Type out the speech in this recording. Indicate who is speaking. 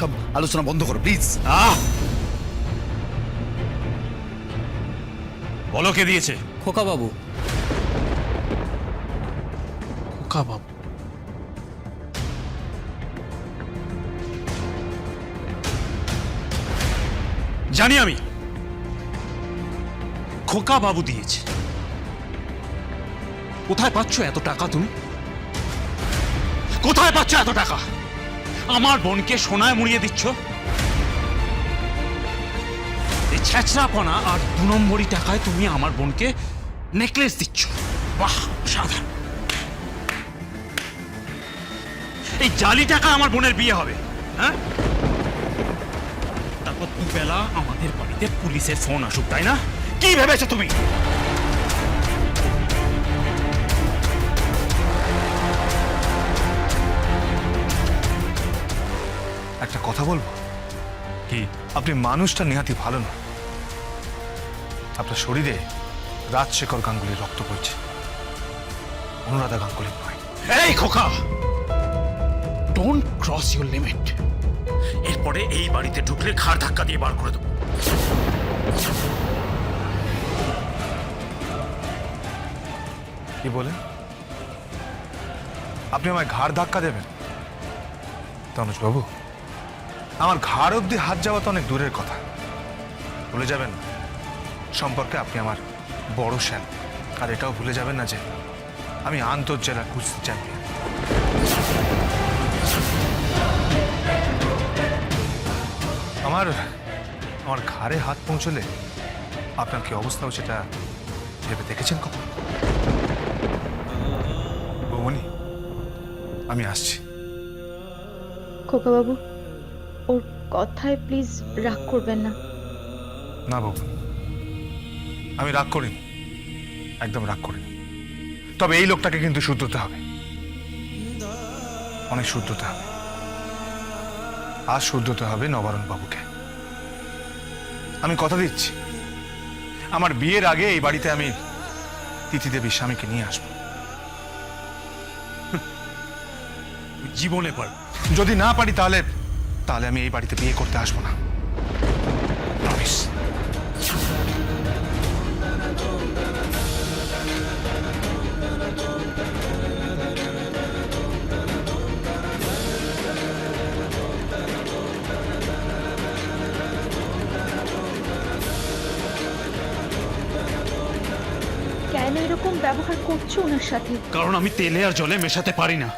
Speaker 1: এসব আলোচনা বন্ধ করো প্লিজ।
Speaker 2: বলো কে দিয়েছে?
Speaker 3: খোকা বাবু।
Speaker 2: খোকা বাবু? জানি আমি, খোকা বাবু দিয়েছে। কোথায় পাচ্ছ এত টাকা তুমি? কোথায় পাচ্ছ এত টাকা? আমার বোনকে সোনায় মুড়িয়ে দিচ্ছ। এই ছেঁচড়াপনা আর 2 নম্বরই টাকায় তুমি আমার বোনকে নেকলেস দিচ্ছ। বাহ, সাধারণ। এই জালি টাকা আমার বোনের বিয়ে হবে, হ্যাঁ? তারপর দুবেলা আমাদের বাড়িতে পুলিশের ফোন আসুক, তাই না? কি ভেবেছো তুমি?
Speaker 4: একটা কথা বলবো?
Speaker 2: কি?
Speaker 4: আপনি মানুষটা নেহাতি ভালো না। আপনার শরীরে রাজশেখর গাঙ্গুলির রক্ত বইছে, অনুরাধা গাঙ্গুলির নয়।
Speaker 2: এই খোকা, ডোন্ট ক্রস ইউর লিমিট। এরপরে এই বাড়িতে ঢুকলে ঘাড় ধাক্কা দিয়ে বার করে দেবো।
Speaker 4: কি বলেন? আপনি আমায় ঘাড় ধাক্কা দেবেন? তনুজ বাবু, আমার ঘাড় অব্দি হাত যাওয়া তো অনেক দূরের কথা। ভুলে যাবেন না সম্পর্কে আপনি আমার বড় শ্যান। আর এটাও ভুলে যাবেন না যে আমি আন্তর্জেলা কুস্তি চ্যাম্পিয়ন। আমার আমার ঘাড়ে হাত পৌঁছলে আপনার কি অবস্থা হবে সেটা ভেবে দেখেছেন কখন? বৌমনি, আমি আসছি।
Speaker 5: খোকা বাবু, ওর কথায় প্লিজ রাগ করবেন না।
Speaker 4: না বাবু, আমি রাগ করিনি, একদম রাগ করিনি। তবে এই লোকটাকে কিন্তু শুদ্ধতে হবে, অনেক শুদ্ধতে হবে। আজ শুদ্ধতে হবে নবারুণ বাবুকে। আমি কথা দিচ্ছি, আমার বিয়ের আগে এই বাড়িতে আমি তিথি দেবী স্বামীকে নিয়ে আসবো।
Speaker 2: জীবনে পার।
Speaker 4: যদি না পারি তাহলে তাহলে আমি এই বাড়িতে বিয়ে করতে আসবো না। প্রমিস।
Speaker 5: কেন এরকম ব্যবহার করছো ওনার সাথে?
Speaker 2: কারণ আমি তেলে আর জলে মেশাতে পারি না।